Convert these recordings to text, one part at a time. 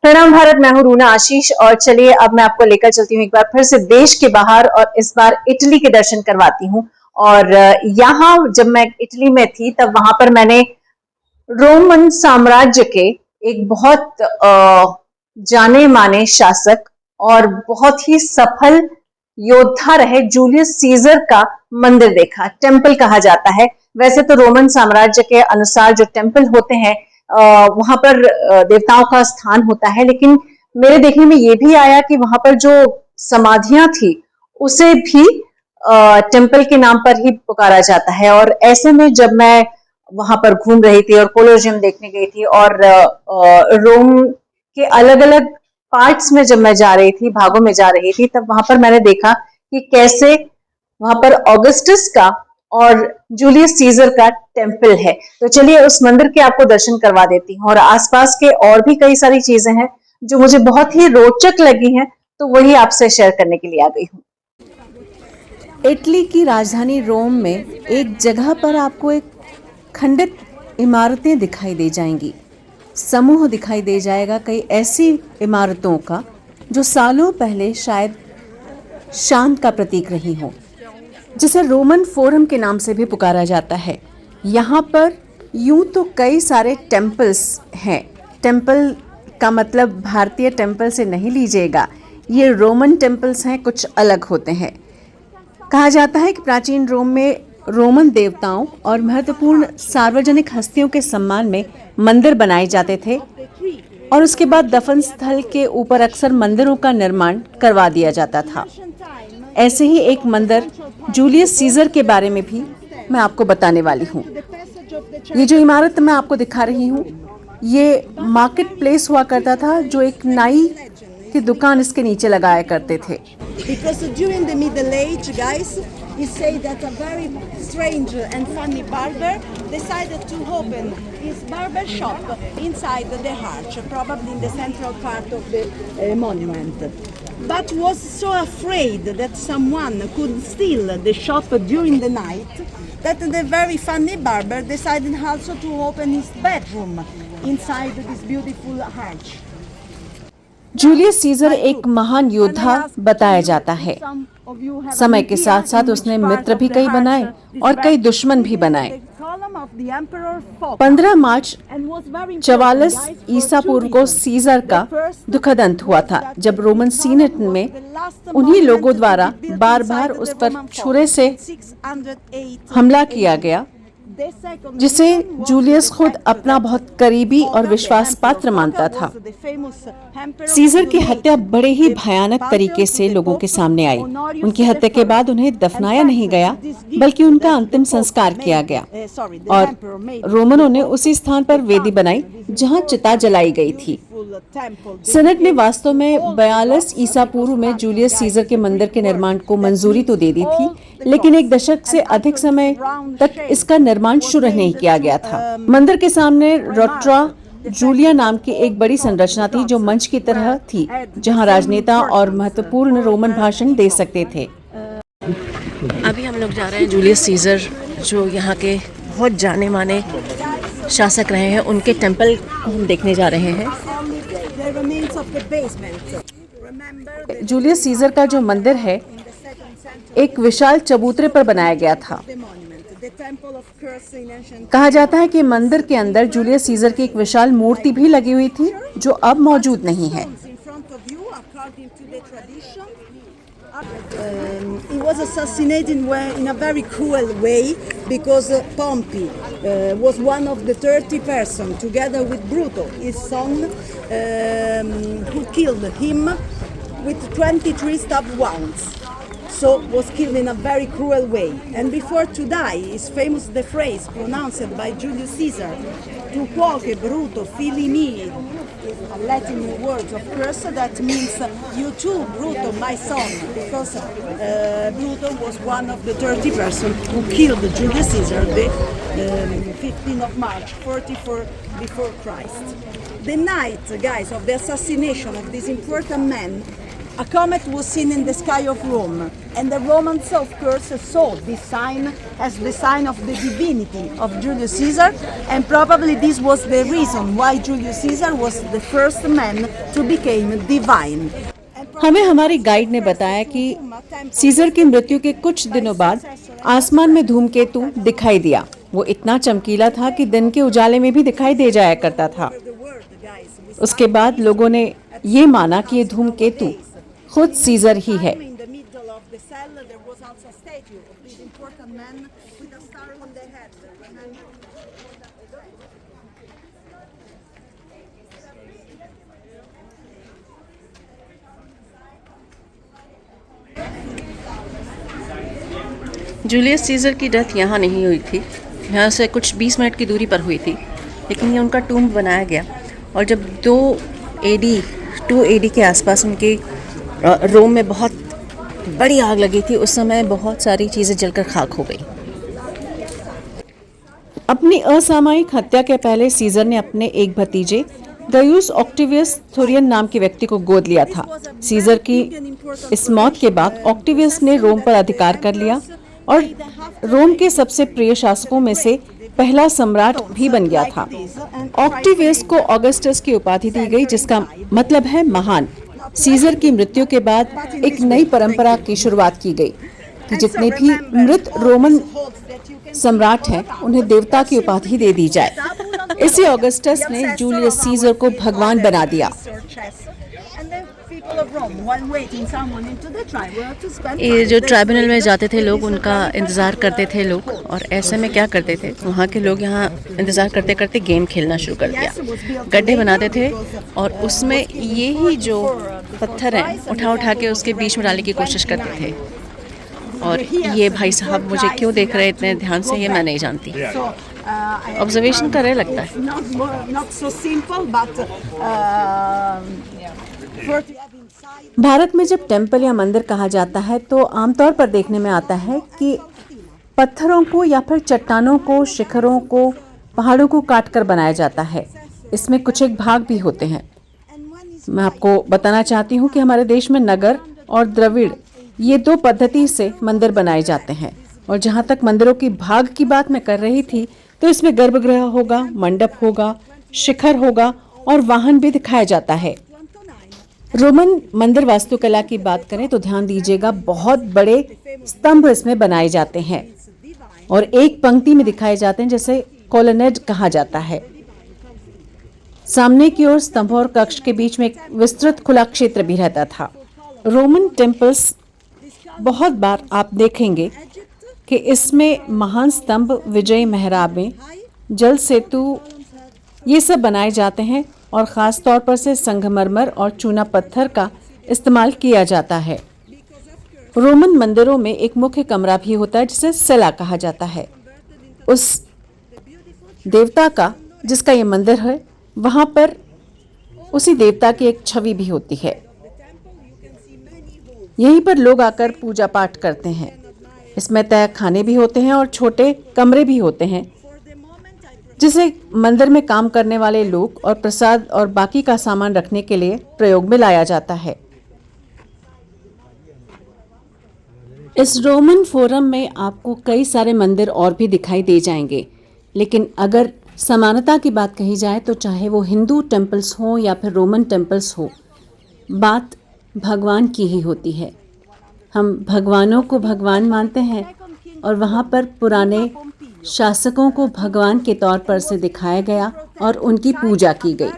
प्रणाम भारत। मैं हूं रूना आशीष और चलिए अब मैं आपको लेकर चलती हूँ एक बार फिर से देश के बाहर और इस बार इटली के दर्शन करवाती हूँ। और यहाँ जब मैं इटली में थी तब वहां पर मैंने रोमन साम्राज्य के एक बहुत जाने माने शासक और बहुत ही सफल योद्धा रहे जूलियस सीजर का मंदिर देखा। टेम्पल कहा जाता है। वैसे तो रोमन साम्राज्य के अनुसार जो टेम्पल होते हैं वहां पर देवताओं का स्थान होता है, लेकिन मेरे देखने में ये भी आया कि वहां पर जो समाधियां थी उसे भी टेम्पल के नाम पर ही पुकारा जाता है। और ऐसे में जब मैं वहां पर घूम रही थी और कोलोजियम देखने गई थी और रोम के अलग अलग पार्ट्स में जब मैं जा रही थी, भागों में जा रही थी, तब वहां पर मैंने देखा कि कैसे वहां पर ऑगस्टस का और जूलियस सीजर का टेम्पल है। तो चलिए उस मंदिर के आपको दर्शन करवा देती हूँ। और आसपास के और भी कई सारी चीजें हैं जो मुझे बहुत ही रोचक लगी हैं, तो वही आपसे शेयर करने के लिए आ गई हूँ। इटली की राजधानी रोम में एक जगह पर आपको एक खंडित इमारतें दिखाई दे जाएंगी। समूह दिखाई दे जाएगा कई ऐसी इमारतों का जो सालों पहले शायद शांत का प्रतीक रही हो, जिसे रोमन फोरम के नाम से भी पुकारा जाता है। यहाँ पर यूं तो कई सारे टेम्पल्स हैं। टेम्पल का मतलब भारतीय टेम्पल से नहीं लीजिएगा, ये रोमन टेम्पल्स हैं, कुछ अलग होते हैं। कहा जाता है कि प्राचीन रोम में रोमन देवताओं और महत्वपूर्ण सार्वजनिक हस्तियों के सम्मान में मंदिर बनाए जाते थे और उसके बाद दफन स्थल के ऊपर अक्सर मंदिरों का निर्माण करवा दिया जाता था। ऐसे ही एक मंदिर जूलियस सीजर के बारे में भी मैं आपको बताने वाली हूँ। ये जो इमारत मैं आपको दिखा रही हूँ, ये मार्केट प्लेस हुआ करता था, जो एक नाई की दुकान इसके नीचे लगाया करते थे। Because during the Middle Age, guys, he said that a very strange and funny barber decided to open his barber shop inside the arch, probably in the central part of the monument. But was so afraid that someone could steal the shop during the night that the very funny barber decided also to open his bedroom inside this beautiful arch. Julius Caesar एक महान योद्धा बताया जाता है। समय के साथ साथ उसने मित्र भी कई बनाए और कई दुश्मन भी बनाए। 15 मार्च 44 ईसा पूर्व को सीजर का दुखद अंत हुआ था, जब रोमन सीनेट में उन्हीं लोगों द्वारा बार बार उस पर छुरे से हमला किया गया, जिसे जूलियस खुद अपना बहुत करीबी और विश्वास पात्र मानता था। सीजर की हत्या बड़े ही भयानक तरीके से लोगों के सामने आई। उनकी हत्या के बाद उन्हें दफनाया नहीं गया, बल्कि उनका अंतिम संस्कार किया गया और रोमनों ने उसी स्थान पर वेदी बनाई जहां चिता जलाई गई थी। सीनेट ने वास्तव में 42 ईसा पूर्व में जूलियस सीजर के मंदिर के निर्माण को मंजूरी तो दे दी थी, लेकिन एक दशक से अधिक समय तक इसका निर्माण शुरू नहीं किया गया था। मंदिर के सामने रोट्रा जूलिया नाम की एक बड़ी संरचना थी, जो मंच की तरह थी, जहां राजनेता और महत्वपूर्ण रोमन भाषण दे सकते थे। अभी हम लोग जा रहे हैं जूलियस सीजर, जो यहाँ के बहुत जाने माने शासक रहे हैं, उनके टेम्पल को हम देखने जा रहे हैं। जूलियस सीजर का जो मंदिर है एक विशाल चबूतरे पर बनाया गया था। कहा जाता है कि मंदिर के अंदर जूलियस सीजर की एक विशाल मूर्ति भी लगी हुई थी, जो अब मौजूद नहीं है। He was assassinated in a very cruel way because Pompey was one of the 30 persons, together with Bruto, his son, who killed him with 23 stab wounds. So was killed in a very cruel way. And before to die, is famous the phrase pronounced by Julius Caesar, "Tu quoque Bruto fili mihi," a Latin word of course that means "you too, Bruto, my son," because Bruto was one of the 30 persons who killed Julius Caesar the 15th of March 44 before Christ. The night, guys, of the assassination of this important man, a comet was seen in the sky of Rome, and the Romans, of course, saw this sign as the sign of the divinity of Julius Caesar, and probably this was the reason why Julius Caesar was the first man to become divine. हमें हमारी guide ने बताया कि scissor की मृत्यु के कुछ दिनों बाद आसमान में धूमकेतु दिखाई दिया। वो इतना चमकीला था कि दिन के उजाले में भी दिखाई दे जाया करता था। उसके बाद लोगों ने ये माना कि ये धूमकेतु खुद सीजर ही है। जूलियस सीजर की डेथ यहाँ नहीं हुई थी, यहाँ से कुछ 20 मिनट की दूरी पर हुई थी, लेकिन ये उनका टूम्ब बनाया गया। और जब 2 AD के आसपास उनके रोम में बहुत बड़ी आग लगी थी, उस समय बहुत सारी चीज़ें जलकर खाक हो गई। अपनी असामयिक हत्या के पहले सीजर ने अपने एक भतीजे गयूस ऑक्टेवियस थोरियन नाम के व्यक्ति को गोद लिया था। सीजर की इस मौत के बाद ऑक्टेवियस ने रोम पर अधिकार कर लिया और रोम के सबसे प्रिय शासकों में से पहला सम्राट भी बन गया था। ऑक्टेवियस को ऑगस्टस की उपाधि दी गई, जिसका मतलब है महान। सीजर की मृत्यु के बाद एक नई परंपरा की शुरुआत की गई कि जितने भी मृत रोमन सम्राट हैं उन्हें देवता की उपाधि दे दी जाए। इसी ऑगस्टस ने जूलियस सीजर को भगवान बना दिया। ये जो ट्राइब्यूनल में जाते थे लोग, उनका इंतज़ार करते थे लोग, और ऐसे में क्या करते थे, वहाँ के लोग यहाँ इंतज़ार करते करते गेम खेलना शुरू कर दिया। गड्ढे बनाते थे और उसमें यही जो पत्थर हैं उठा उठा के उसके बीच में डालने की कोशिश करते थे। और ये भाई साहब मुझे क्यों देख रहे हैं इतने ध्यान से, ये मैं नहीं जानती। ऑब्जर्वेशन कर रहे लगता है। भारत में जब टेम्पल या मंदिर कहा जाता है तो आमतौर पर देखने में आता है कि पत्थरों को या फिर चट्टानों को, शिखरों को, पहाड़ों को काटकर बनाया जाता है। इसमें कुछ एक भाग भी होते हैं। मैं आपको बताना चाहती हूँ कि हमारे देश में नगर और द्रविड़, ये 2 पद्धति से मंदिर बनाए जाते हैं। और जहाँ तक मंदिरों की भाग की बात मैं कर रही थी, तो इसमें गर्भगृह होगा, मंडप होगा, शिखर होगा और वाहन भी दिखाया जाता है। रोमन मंदिर वास्तुकला की बात करें तो ध्यान दीजिएगा, बहुत बड़े स्तंभ इसमें बनाए जाते हैं और एक पंक्ति में दिखाए जाते हैं, जैसे कॉलोनेड कहा जाता है। सामने की ओर स्तंभ और कक्ष के बीच में एक विस्तृत खुला क्षेत्र भी रहता था। रोमन टेम्पल्स बहुत बार आप देखेंगे कि इसमें महान स्तंभ, विजयी मेहराबें, जल सेतु, ये सब बनाए जाते हैं और ख़ास तौर पर से संगमरमर और चूना पत्थर का इस्तेमाल किया जाता है। रोमन मंदिरों में एक मुख्य कमरा भी होता है जिसे सेला कहा जाता है। उस देवता का जिसका ये मंदिर है, वहाँ पर उसी देवता की एक छवि भी होती है। यहीं पर लोग आकर पूजा पाठ करते हैं। इसमें तय खाने भी होते हैं और छोटे कमरे भी होते हैं जिसे मंदिर में काम करने वाले लोग और प्रसाद और बाकी का सामान रखने के लिए प्रयोग में लाया जाता है। इस रोमन फोरम में आपको कई सारे मंदिर और भी दिखाई दे जाएंगे, लेकिन अगर समानता की बात कही जाए तो चाहे वो हिंदू टेम्पल्स हो या फिर रोमन टेम्पल्स हो, बात भगवान की ही होती है। हम भगवानों को भगवान मानते हैं और वहाँ पर पुराने शासकों को भगवान के तौर पर से दिखाया गया और उनकी पूजा की गई।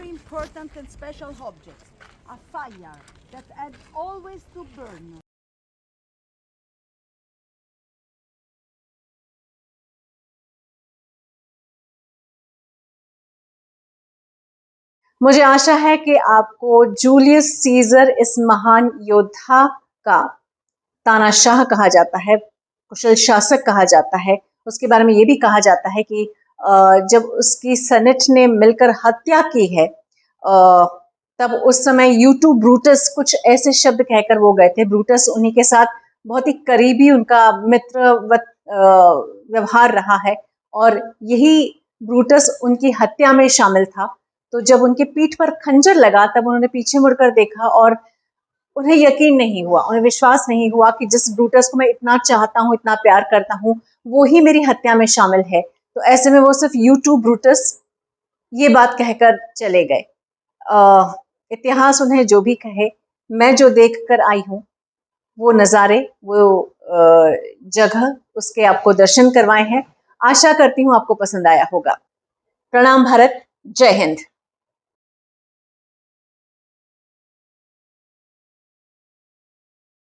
मुझे आशा है कि आपको जूलियस सीजर, इस महान योद्धा का तानाशाह कहा जाता है, कुशल शासक कहा जाता है, उसके बारे में ये भी कहा जाता है कि जब उसकी सेनेट ने मिलकर हत्या की है, तब उस समय यूटू ब्रूटस, कुछ ऐसे शब्द कहकर वो गए थे। ब्रूटस उन्हीं के साथ बहुत ही करीबी उनका मित्रवत व्यवहार रहा है और यही ब्रूटस उनकी हत्या में शामिल था। तो जब उनके पीठ पर खंजर लगा तब उन्होंने पीछे मुड़कर देखा और उन्हें यकीन नहीं हुआ, उन्हें विश्वास नहीं हुआ कि जिस ब्रूटस को मैं इतना चाहता हूँ, इतना प्यार करता हूँ, वो ही मेरी हत्या में शामिल है। तो ऐसे में वो सिर्फ यू टू ब्रूटस ये बात कहकर चले गए। इतिहास उन्हें जो भी कहे, मैं जो देख कर आई हूँ वो नज़ारे, वो जगह, उसके आपको दर्शन करवाए हैं। आशा करती हूँ आपको पसंद आया होगा। प्रणाम भारत, जय हिंद।